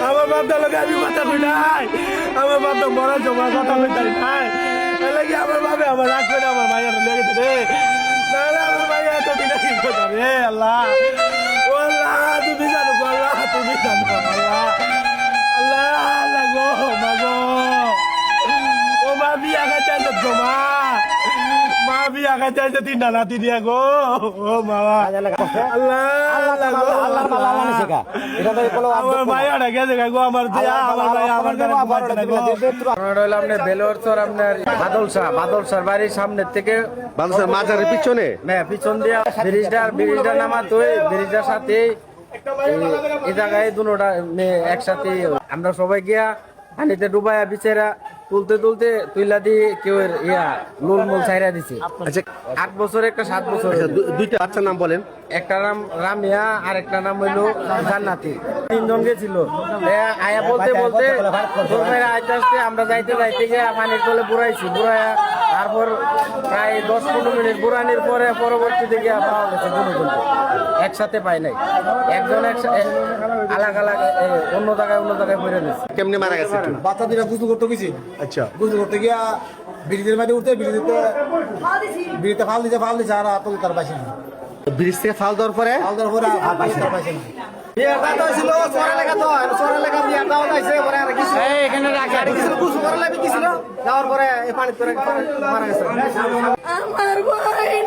আমার বাপ দালোকে আমি কথা কই নাই, আমার বাপ তো মরার সময় কথা কইতাই নাই, লাগে আমার বাপে আমার রাগ করে আমার মায়ের লেগেছে রে, নাহলে আমার মায়ের এত দিন কি কথা রে আল্লাহ, ও আল্লাহ তুমি জানো, আল্লাহ তুমি জানো, আল্লাহ আল্লাহ আল্লাহ গো মা গো, ও মা বিয়া খাইতে তো মা বিয়া খাইতে তিন না নাতি দিয়া গো, ও বাবা আল্লাহ আমার ভাইয়াটা গেছে গো, আমার আমার ভাই আমার বেলোরচর আপনার বাদলসার বাড়ির সামনের থেকে মাজারের পিছনে পিছন দিয়া ব্রিজটা নামা তো ব্রিজটার সাথে এই জায়গায় দুটা মেয়ে একসাথে আমরা সবাই গিয়া পানিতে ডুবাইয়া বিচেরা তুলতে তুলতে তুইলা দিয়ে কেউ লোল মোল ছাইরা দিছে। আচ্ছা 8 বছর একটা 7 বছর, দুইটা বাচ্চার নাম বলেন। একটা নাম রামিয়া আর একটা নাম হইলো জান্নাতি। 3 জন গেছিল, আয়া বলতে বলতে আইতে আসতে আমরা যাইতে যাইতে গিয়ে পানির তলে বুড়াইয়া তারপর প্রায় 10-15 মিনিট বুড়ানির পরে পরবর্তীতে গিয়ে পাওয়া গেছে দুজন, একসাথে পাই নাই, একজন আলাদা অন্য জায়গায় পড়ে গেছে। কেমনে মারা গেছে? বাচ্চা দুটা গুজু করতে গেছি, আচ্ছা গুজু করতে গিয়া ব্রিজের মাঝে উঠতে ব্রিজে ফাল দিতে আর আতল তার পাইছে না, ব্রিজ থেকে ফাল দেওয়ার পরে ফাল দেওয়ার পরে আর পাইছে না। আমার ভাই